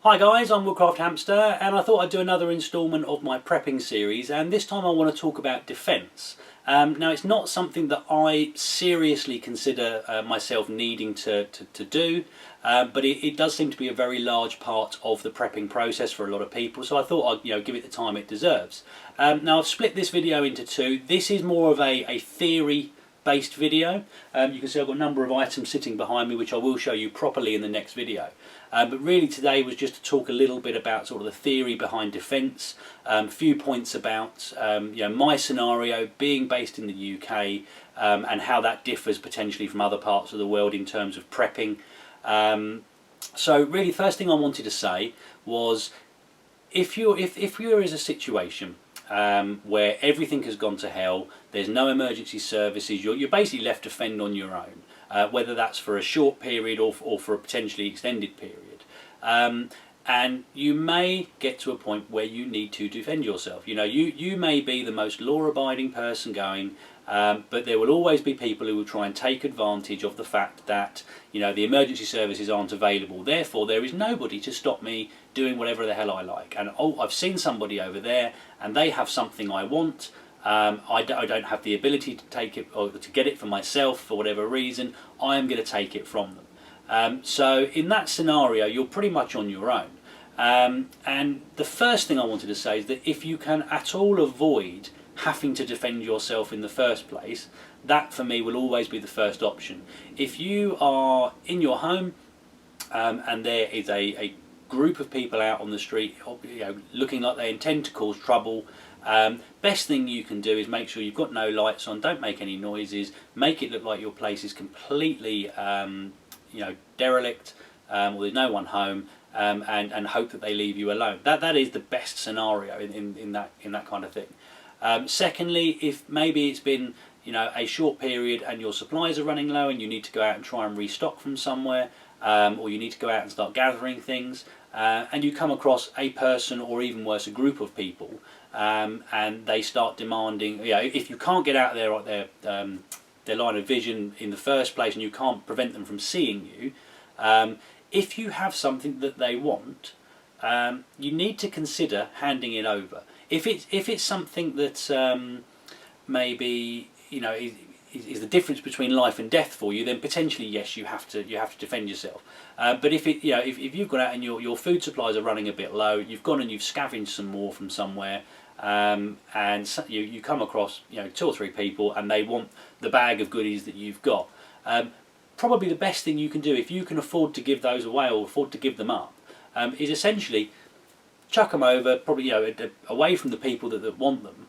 Hi guys, I'm Woodcraft Hamster and I thought I'd do another instalment of my prepping series, and this time I want to talk about defence. Now it's not something that I seriously consider myself needing to do, but it does seem to be a very large part of the prepping process for a lot of people, so I thought I'd give it the time it deserves. Now I've split this video into two. This is more of a theory based video. You can see I've got a number of items sitting behind me which I will show you properly in the next video. But really today was just to talk a little bit about sort of the theory behind defence, a few points about my scenario being based in the UK, and how that differs potentially from other parts of the world in terms of prepping. So really the first thing I wanted to say was if you're in a situation where everything has gone to hell, there's no emergency services, you're basically left to fend on your own, whether that's for a short period or for a potentially extended period. And you may get to a point where you need to defend yourself. You may be the most law-abiding person going, but there will always be people who will try and take advantage of the fact that the emergency services aren't available. Therefore, there is nobody to stop me doing whatever the hell I like. And oh, I've seen somebody over there, and they have something I want. I don't have the ability to take it or to get it for myself for whatever reason. I am going to take it from them. So in that scenario, you're pretty much on your own. And the first thing I wanted to say is that if you can at all avoid having to defend yourself in the first place, that for me will always be the first option. If you are in your home and there is a group of people out on the street looking like they intend to cause trouble, best thing you can do is make sure you've got no lights on, don't make any noises, make it look like your place is completely derelict, or there's no one home, and hope that they leave you alone. That is the best scenario in that kind of thing. Secondly, if maybe it's been a short period and your supplies are running low and you need to go out and try and restock from somewhere, or you need to go out and start gathering things, and you come across a person, or even worse, a group of people, and they start demanding, if you can't get out there their line of vision in the first place and you can't prevent them from seeing you, if you have something that they want, you need to consider handing it over. If it's something that maybe is the difference between life and death for you, then potentially yes, you have to defend yourself. But if you've gone out and your food supplies are running a bit low, you've gone and you've scavenged some more from somewhere, and you come across 2 or 3 people and they want the bag of goodies that you've got, probably the best thing you can do, if you can afford to give those away or afford to give them up, is essentially chuck them over, probably away from the people that want them,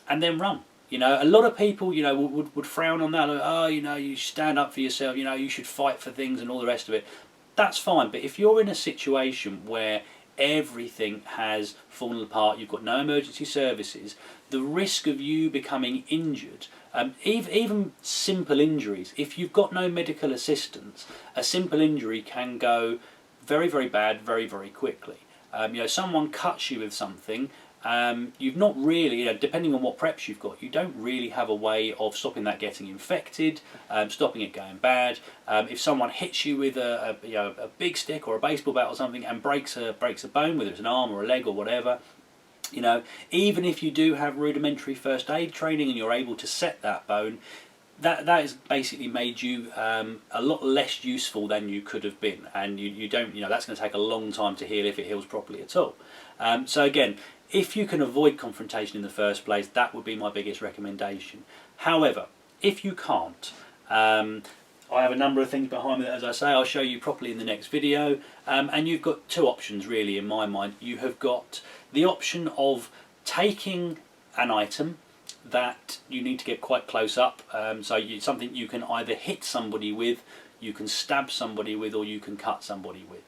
and then run. A lot of people would frown on that, like, oh, you stand up for yourself, you should fight for things and all the rest of it. That's fine, but if you're in a situation where everything has fallen apart, you've got no emergency services, the risk of you becoming injured, even simple injuries, if you've got no medical assistance, a simple injury can go very, very bad very, very quickly. Someone cuts you with something, you've not really, depending on what preps you've got, you don't really have a way of stopping that getting infected, stopping it going bad. If someone hits you with a big stick or a baseball bat or something and breaks a bone, whether it's an arm or a leg or whatever, even if you do have rudimentary first aid training and you're able to set that bone, that has basically made you a lot less useful than you could have been, and you don't, that's going to take a long time to heal if it heals properly at all. So again, if you can avoid confrontation in the first place, that would be my biggest recommendation. However, if you can't, I have a number of things behind me that, as I say, I'll show you properly in the next video, and you've got 2 options really in my mind. You have got the option of taking an item that you need to get quite close up, something you can either hit somebody with, you can stab somebody with, or you can cut somebody with.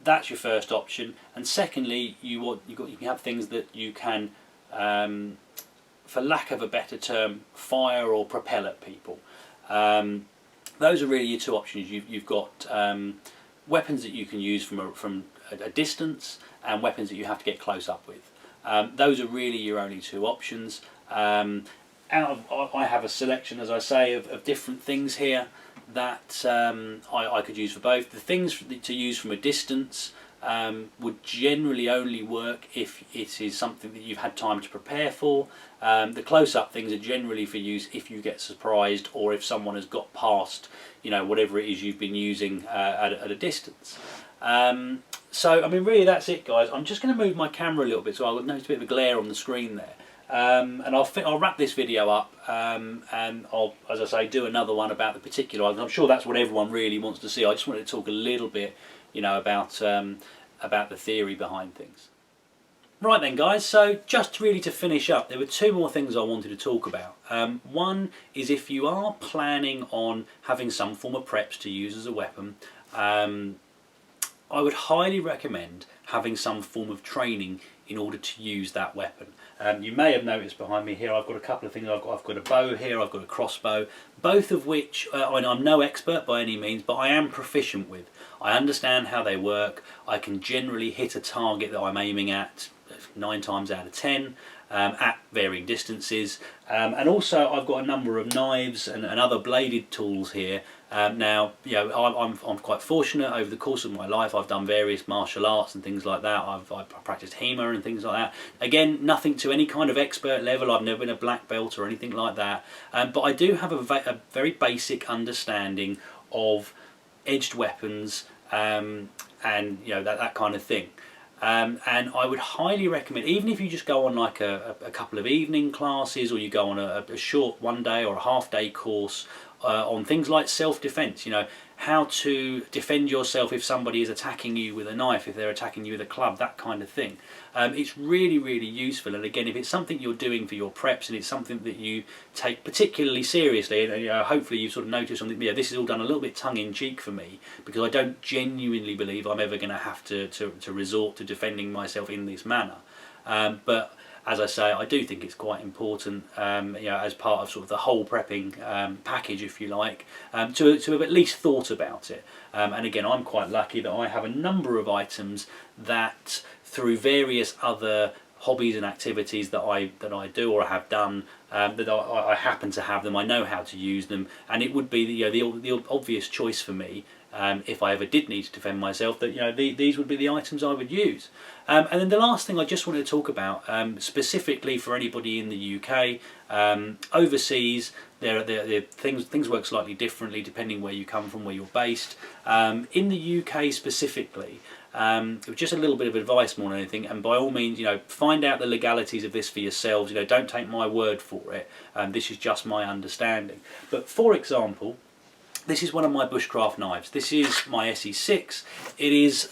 That's your first option. And secondly, you can have things that you can, for lack of a better term, fire or propel at people. Those are really your 2 options. You've got weapons that you can use from a distance, and weapons that you have to get close up with. Those are really your only 2 options. I have a selection, as I say, of different things here that I could use for both. The things to use from a distance would generally only work if it is something that you've had time to prepare for. The close-up things are generally for use if you get surprised, or if someone has got past, you know, whatever it is you've been using at a distance. So I mean, really, that's it, guys. I'm just going to move my camera a little bit, so I'll notice a bit of a glare on the screen there. And I'll wrap this video up, and I'll, as I say, do another one about the particular items. I'm sure that's what everyone really wants to see. I just wanted to talk a little bit, you know, about the theory behind things. Right then, guys, so just really to finish up, there were two more things I wanted to talk about. One is, if you are planning on having some form of preps to use as a weapon, I would highly recommend having some form of training in order to use that weapon. You may have noticed behind me here I've got a couple of things. I've got a bow here, I've got a crossbow, both of which I'm no expert by any means, but I am proficient with. I understand how they work. I can generally hit a target that I'm aiming at 9 times out of 10 at varying distances, and also I've got a number of knives and other bladed tools here. Now, you know, I'm quite fortunate. Over the course of my life, I've done various martial arts and things like that. I've practiced HEMA and things like that. Again, nothing to any kind of expert level. I've never been a black belt or anything like that. But I do have a very basic understanding of edged weapons and you know, that kind of thing. And I would highly recommend, even if you just go on like a couple of evening classes, or you go on a short one-day or a half-day course on things like self-defense, you know, how to defend yourself if somebody is attacking you with a knife, if they're attacking you with a club, that kind of thing. It's really, really useful. And again, if it's something you're doing for your preps and it's something that you take particularly seriously, and you know, hopefully you've sort of noticed something, yeah, this is all done a little bit tongue-in-cheek for me, because I don't genuinely believe I'm ever going to have to resort to defending myself in this manner. But as I say, I do think it's quite important, you know, as part of sort of the whole prepping package, if you like, to have at least thought about it. And again, I'm quite lucky that I have a number of items that, through various other hobbies and activities that I do or have done, that I happen to have them. I know how to use them, and it would be the obvious choice for me. If I ever did need to defend myself, that, you know, these would be the items I would use. And then the last thing I just wanted to talk about, specifically for anybody in the UK, overseas, things work slightly differently depending where you come from, where you're based. In the UK specifically, it was just a little bit of advice more than anything, and by all means, you know, find out the legalities of this for yourselves. You know, don't take my word for it. This is just my understanding. But for example, this is one of my bushcraft knives. This is my SE6. It is,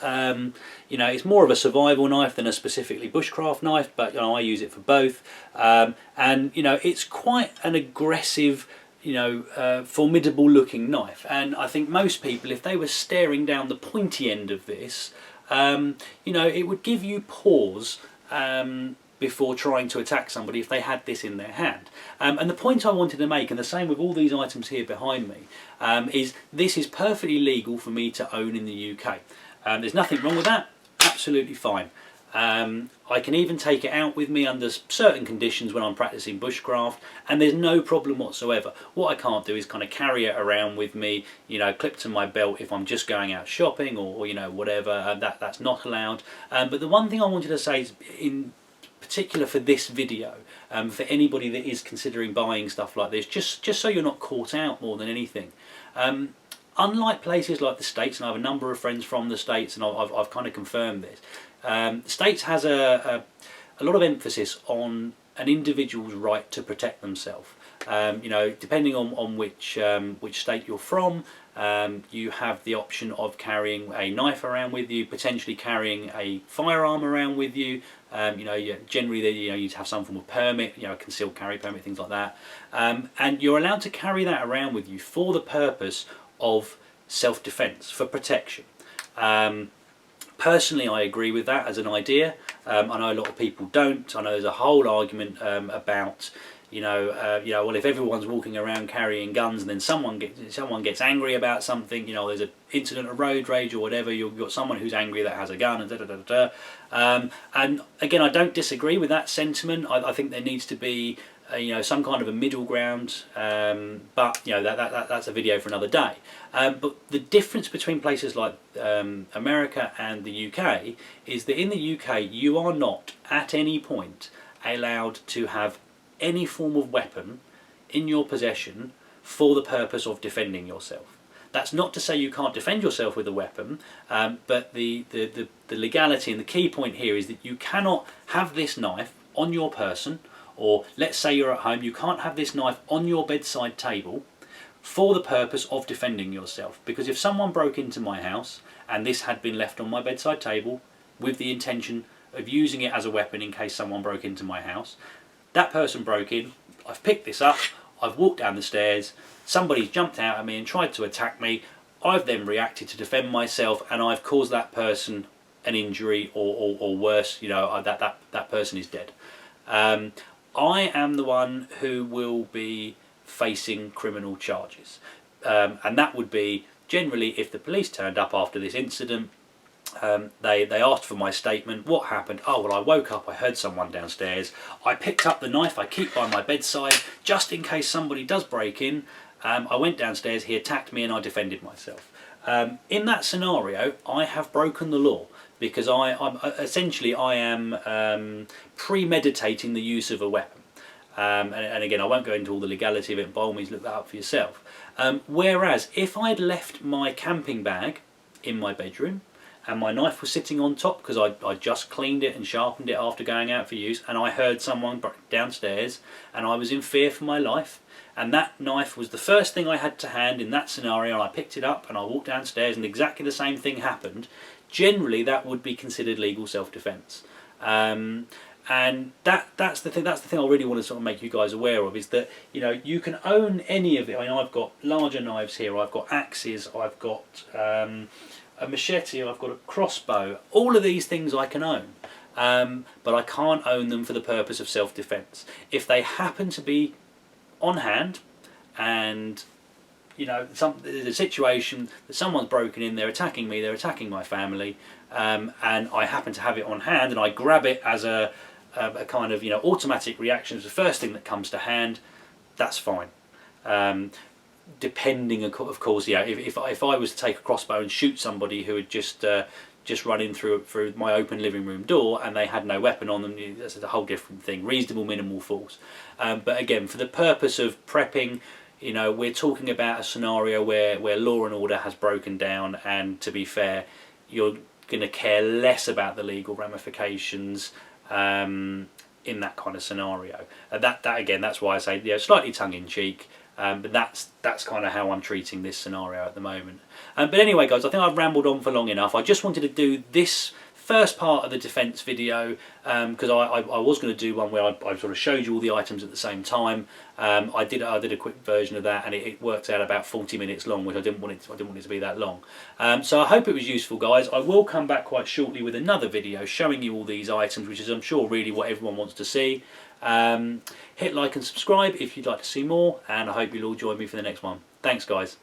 you know, it's more of a survival knife than a specifically bushcraft knife, but, you know, I use it for both. And, you know, it's quite an aggressive, you know, formidable looking knife. And I think most people, if they were staring down the pointy end of this, you know, it would give you pause before trying to attack somebody if they had this in their hand. And the point I wanted to make, and the same with all these items here behind me, is this is perfectly legal for me to own in the UK. There's nothing wrong with that, absolutely fine. I can even take it out with me under certain conditions when I'm practicing bushcraft, and there's no problem whatsoever. What I can't do is kind of carry it around with me, you know, clipped to my belt if I'm just going out shopping or you know, whatever. That's not allowed. But the one thing I wanted to say is, in particular for this video, for anybody that is considering buying stuff like this, just so you're not caught out more than anything. Unlike places like the States, and I have a number of friends from the States, and I've kind of confirmed this, the States has a lot of emphasis on an individual's right to protect themselves. You know, depending on which state you're from, you have the option of carrying a knife around with you, potentially carrying a firearm around with you. You know, generally, you know, you'd have some form of permit, you know, a concealed carry permit, things like that. And you're allowed to carry that around with you for the purpose of self-defense, for protection. Personally, I agree with that as an idea. I know a lot of people don't. I know there's a whole argument about, you know, well, if everyone's walking around carrying guns and then someone gets angry about something, you know, there's an incident of road rage or whatever, you've got someone who's angry that has a gun and and again, I don't disagree with that sentiment. I think there needs to be you know, some kind of a middle ground, but you know, that's a video for another day. But the difference between places like America and the UK is that in the UK you are not at any point allowed to have any form of weapon in your possession for the purpose of defending yourself. That's not to say you can't defend yourself with a weapon, but the legality and the key point here is that you cannot have this knife on your person, or let's say you're at home, you can't have this knife on your bedside table for the purpose of defending yourself. Because if someone broke into my house and this had been left on my bedside table with the intention of using it as a weapon in case someone broke into my house, that person broke in, I've picked this up, I've walked down the stairs, somebody's jumped out at me and tried to attack me, I've then reacted to defend myself, and I've caused that person an injury, or worse, you know, that person is dead. I am the one who will be facing criminal charges, and that would be generally if the police turned up after this incident. They asked for my statement. What happened? Oh, well, I woke up, I heard someone downstairs, I picked up the knife I keep by my bedside just in case somebody does break in. I went downstairs, he attacked me and I defended myself. In that scenario I have broken the law, because I'm essentially I am premeditating the use of a weapon. And again, I won't go into all the legality of it, by all means look that up for yourself. Whereas if I had left my camping bag in my bedroom and my knife was sitting on top because I just cleaned it and sharpened it after going out for use, and I heard someone downstairs and I was in fear for my life, and that knife was the first thing I had to hand in that scenario, and I picked it up and I walked downstairs and exactly the same thing happened, generally that would be considered legal self-defense. And that's the thing I really want to sort of make you guys aware of, is that, you know, you can own any of it. I mean, I've got larger knives here, I've got axes, I've got a machete, I've got a crossbow. All of these things I can own, but I can't own them for the purpose of self-defense. If they happen to be on hand, and you know, there's a situation that someone's broken in, they're attacking me, they're attacking my family, and I happen to have it on hand, and I grab it as a kind of, you know, automatic reaction, as the first thing that comes to hand, that's fine. Depending, of course, yeah, if I was to take a crossbow and shoot somebody who had just run in through my open living room door and they had no weapon on them, that's a whole different thing. Reasonable minimal force. But again, for the purpose of prepping, you know, we're talking about a scenario where law and order has broken down, and to be fair, you're going to care less about the legal ramifications in that kind of scenario. That again, that's why I say, yeah, slightly tongue-in-cheek. But that's kind of how I'm treating this scenario at the moment. But anyway, guys, I think I've rambled on for long enough. I just wanted to do this first part of the defence video, because I was going to do one where I sort of showed you all the items at the same time. I did a quick version of that, and it worked out about 40 minutes long, which I didn't want it to be that long. So I hope it was useful, guys. I will come back quite shortly with another video showing you all these items, which is, I'm sure, really what everyone wants to see. Hit like and subscribe if you'd like to see more, and I hope you'll all join me for the next one. Thanks, guys.